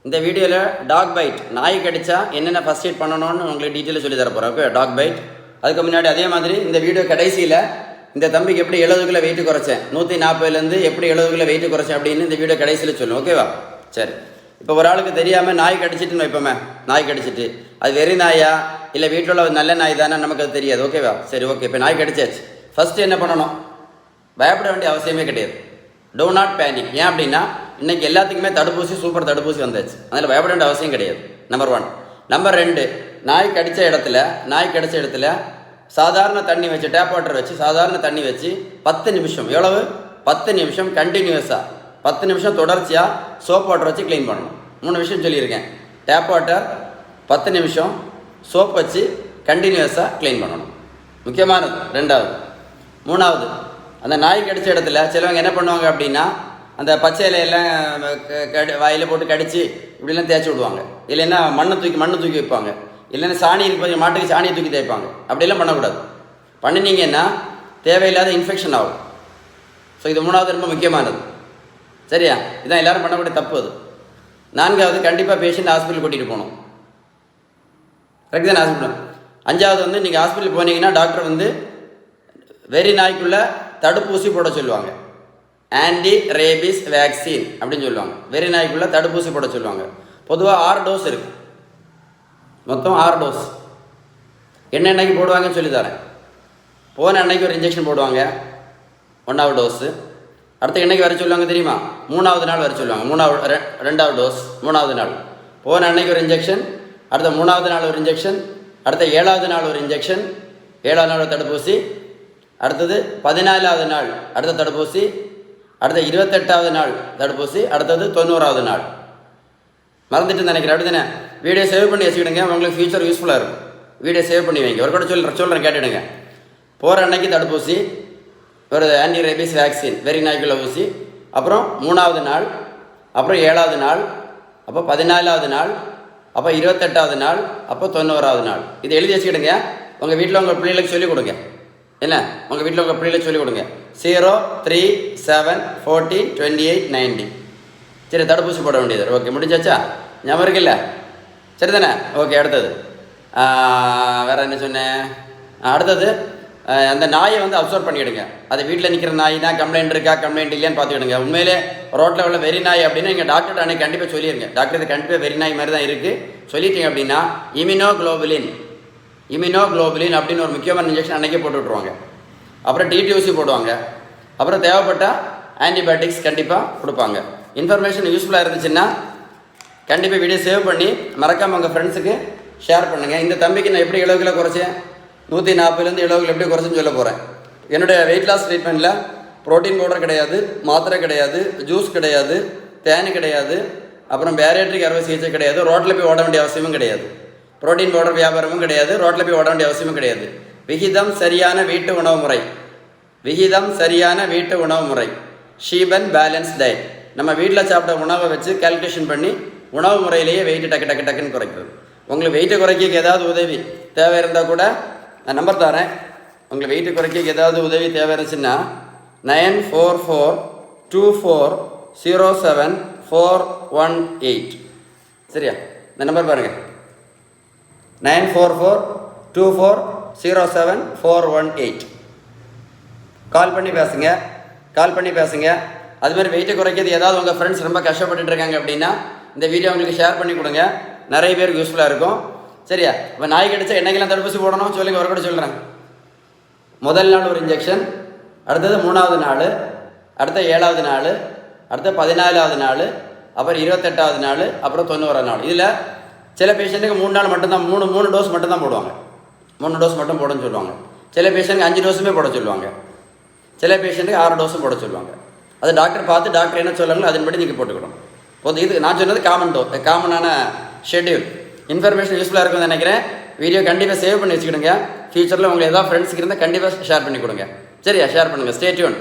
இந்த வீடியோவில் talk byte நாய் கடிச்சா என்னென்ன ஃபர்ஸ்ட் எய்ட் பண்ணணும்னு உங்களுக்கு டீட்டெயிலாக சொல்லி தர போகிறேன். ஓகே, டாக் பைட். அதுக்கு முன்னாடி அதே மாதிரி இந்த வீடியோ கடைசியில் இந்த தம்பிக்கு எப்படி 70 கிலோ வெயிட் குறைச்சேன், 140லேருந்து எப்படி 70 கிலோ வெயிட் குறைச்சேன் அப்படின்னு இந்த வீடியோ கடைசியில் சொல்லும். ஓகேவா? சரி. இப்போ ஒரு ஆளுக்கு தெரியாமல் நாய் கடிச்சிட்டுன்னு வைப்போமே, நாய் கடிச்சிட்டு அது வெறி நாயா இல்லை வீட்டில் உள்ள நல்ல நாய் தானே நமக்கு அது தெரியாது. ஓகேவா? சரி, ஓகே. இப்போ நாய் கடிச்சாச்சு. ஃபஸ்ட்டு என்ன பண்ணணும்? பயப்பட வேண்டிய அவசியமே கிடையாது. Do not panic. ஏன் அப்படின்னா இன்றைக்கி எல்லாத்துக்குமே தடுப்பூசி, சூப்பர் தடுப்பூசி வந்தாச்சு. அதில் பயப்பட வேண்டிய அவசியம் கிடையாது. நம்பர் 1. நம்பர் 2, நாய் கடித்த இடத்துல சாதாரண தண்ணி வச்சு, டேப் வாட்டர் வச்சு சாதாரண தண்ணி வச்சு 10 நிமிஷம், எவ்வளவு? 10 நிமிஷம் கண்டினியூஸாக 10 நிமிஷம் தொடர்ச்சியாக சோப் வாட்டர் வச்சு க்ளீன் பண்ணணும். 3 விஷயம் சொல்லியிருக்கேன். டேப் வாட்டர் 10 நிமிஷம், சோப் வச்சு கண்டினியூஸாக க்ளீன் பண்ணணும். முக்கியமானது 2வது. 3வது, அந்த நாய் கடித்த இடத்துல சிலவங்க என்ன பண்ணுவாங்க அப்படின்னா அந்த பச்சை இலையெல்லாம் வாயில் போட்டு கடித்து இப்படிலாம் தேய்ச்சி விடுவாங்க. இல்லைன்னா மண்ணை தூக்கி வைப்பாங்க. இல்லைன்னா சாணி இருக்கு, மாட்டுக்கு சாணியை தூக்கி தேய்ப்பாங்க. அப்படிலாம் பண்ணக்கூடாது. பண்ணினீங்கன்னா தேவையில்லாத இன்ஃபெக்ஷன் ஆகும். ஸோ இது 3வது ரொம்ப முக்கியமானது. சரியா? இதான் எல்லோரும் பண்ணக்கூடிய தப்பு. அது 4வது, கண்டிப்பாக பேஷண்ட் ஹாஸ்பிட்டல் கூட்டிகிட்டு போகணும். கரெக்ட் தான்? ஹாஸ்பிட்டல். 5வது நீங்கள் ஹாஸ்பிட்டல் போனீங்கன்னா டாக்டர் வெறி நாய்க்குள்ளே தடுப்பூசி போட சொல்லுவாங்க. ஆன்டி ரேபிஸ் வேக்சின் அப்படின்னு சொல்லுவாங்க. வெறி நாய்க்குள்ளே தடுப்பூசி போட சொல்லுவாங்க. பொதுவாக 6 டோஸ் இருக்குது. மொத்தம் 6 டோஸ். என்ன அன்னைக்கு போடுவாங்கன்னு சொல்லி தரேன். போன அன்னைக்கு ஒரு இன்ஜெக்ஷன் போடுவாங்க, 1வது டோஸு. அடுத்த என்னைக்கு வர சொல்லுவாங்க தெரியுமா? 3வது நாள் வர சொல்லுவாங்க. 2வது டோஸ் 3வது நாள். போன அன்னைக்கு ஒரு இன்ஜெக்ஷன், அடுத்த 3வது நாள் ஒரு இன்ஜெக்ஷன், அடுத்த 7வது நாள் ஒரு இன்ஜெக்ஷன், 7வது நாள் ஒரு தடுப்பூசி, அடுத்தது 14வது நாள் அடுத்த தடுப்பூசி, அடுத்த 28வது நாள் தடுப்பூசி, அடுத்தது 90வது நாள். மறந்துட்டு நினைக்கிறேன். அப்படி தானே? வீடியோ சேவ் பண்ணி வச்சுக்கிடுங்க, உங்களுக்கு ஃபியூச்சர் யூஸ்ஃபுல்லாக இருக்கும். வீடியோ சேவ் பண்ணி வைங்க. ஒரு கூட சொல்கிறேன் கேட்டுடுங்க. போகிற அன்னைக்கு தடுப்பூசி, ஒரு ஆன்டி ரேபிஸ் வேக்சின் வெறி நாய்க்குள்ள ஊசி, அப்புறம் 3வது நாள், அப்புறம் 7வது நாள், அப்போ 14வது நாள், அப்போ 28வது நாள், அப்போ 90வது நாள். இதை எழுதி வச்சுக்கிடுங்க. உங்கள் வீட்டில் உங்கள் பிள்ளைகளுக்கு சொல்லிக் கொடுங்க. என்ன? உங்கள் வீட்டில் உங்கள் பிள்ளைகளுக்கு சொல்லிக் கொடுங்க. 0, 3, 7, 14, 28, 90. சரி, தடுப்பூசி போட வேண்டியது. ஓகே, முடிஞ்சாச்சா? ஞாபகம் இருக்குல்ல? சரி தானே? ஓகே. அடுத்தது வேறு என்ன சொன்னேன்? அடுத்தது அந்த நாயை அப்சர்வ் பண்ணிவிடுங்க. அது வீட்டில் நிற்கிற நாய் தான், கம்ப்ளைண்ட் இருக்கா கம்ப்ளைண்ட் இல்லையான்னு பார்த்துக்கிடுங்க. உண்மையிலே ரோட்டில் உள்ள வெறி நாய் அப்படின்னா நீங்கள் டாக்டர் அன்னைக்கு கண்டிப்பாக சொல்லிடுங்க. டாக்டர் இது கண்டிப்பாக வெறி நாய் மாதிரி தான் இருக்குது சொல்லிட்டீங்க அப்படின்னா இம்யூனோகுளோபுலின் அப்படின்னு ஒரு முக்கியமான இன்ஜெக்ஷன் அன்றைக்கே போட்டு விட்ருவாங்க. அப்புறம் டிடியூசி போடுவாங்க. அப்புறம் தேவைப்பட்டால் ஆன்டிபயோட்டிக்ஸ் கண்டிப்பாக கொடுப்பாங்க. இன்ஃபர்மேஷன் யூஸ்ஃபுல்லாக இருந்துச்சுன்னா கண்டிப்பாக வீடியோ சேவ் பண்ணி மறக்காமல் உங்கள் ஃப்ரெண்ட்ஸுக்கு ஷேர் பண்ணுங்கள். இந்த தம்பிக்கு நான் எப்படி 70 கிலோ குறைச்சேன், 140லேருந்து 70 கிலோ எப்படி குறைச்சுன்னு சொல்ல போகிறேன். என்னுடைய வெயிட் லாஸ் ட்ரீட்மெண்ட்டில் ப்ரோட்டீன் பவுடர் கிடையாது, மாத்திரை கிடையாது, ஜூஸ் கிடையாது, தேன் கிடையாது, அப்புறம் பேரியாட்ரிக் அறுவை சிகிச்சை கிடையாது, ரோட்டில் போய் ஓட வேண்டிய அவசியமும் கிடையாது, ப்ரோட்டீன் பவுடர் வியாபாரமும் கிடையாது, ரோட்டில் போய் ஓட வேண்டிய அவசியமும் கிடையாது. விகிதம் சரியான வீட்டு உணவு முறை, ஷீபன் பேலன்ஸ் டயட். நம்ம வீட்டில் சாப்பிட்ட உணவை வச்சு கால்குலேஷன் பண்ணி உணவு முறையிலேயே வெயிட்டு டக்குன்னு குறைக்கிறது. உங்களுக்கு வெயிட்டை குறைக்க ஏதாவது உதவி தேவை இருந்தால் கூட நான் நம்பர் தரேன். உங்களுக்கு வெயிட்டு குறைக்க ஏதாவது உதவி தேவை இருந்துச்சுன்னா 944-2407-418. சரியா? இந்த நம்பர் பாருங்கள், 944-2407-418. கால் பண்ணி பேசுங்க. அதுமாதிரி வெயிட்டை குறைக்கிறது ஏதாவது உங்கள் ஃப்ரெண்ட்ஸ் ரொம்ப கஷ்டப்பட்டுட்டு இருக்காங்க அப்படின்னா இந்த வீடியோ உங்களுக்கு ஷேர் பண்ணி கொடுங்க. நிறைய பேருக்கு யூஸ்ஃபுல்லாக இருக்கும். சரியா? இப்போ நாய் கடிச்சா என்னைக்கெல்லாம் தடுப்பூசி போடணும் சொல்லுங்கள். ஒரு கூட சொல்கிறேன். முதல் நாள் ஒரு இன்ஜெக்ஷன், அடுத்தது 3வது நாள், அடுத்த 7வது நாள், அடுத்த 14வது நாள், அப்புறம் 28வது நாள், அப்புறம் 90வது நாள். இதில் சில பேஷண்ட்டுக்கு 3 நாள் மட்டும்தான், 3 டோஸ் மட்டும்தான் போடுவாங்க. 3 டோஸ் மட்டும் போடணும்னு சொல்லுவாங்க. சில பேஷண்ட்டுக்கு 5 டோஸுமே போட சொல்லுவாங்க. சில பேஷண்ட்டுக்கு 6 டோஸும் போட சொல்லுவாங்க. அது டாக்டர் பார்த்து டாக்டர் என்ன சொல்லுங்களோ அதன்படி நீங்கள் போட்டுக்கணும். இது நான் சொன்னது காமனான ஷெட்யூல். இன்ஃபர்மேஷன் யூஸ்ஃபுல்லாக இருக்கும்னு நினைக்கிறேன். வீடியோ கண்டிப்பாக சேவ் பண்ணி வச்சுக்கிடுங்க. ஃபியூச்சரில் உங்களுக்கு ஏதாவது ஃப்ரெண்ட்ஸுக்கு இருந்தால் கண்டிப்பாக ஷேர் பண்ணி கொடுங்க. சரியா? ஷேர் பண்ணுங்கள். Stay tune.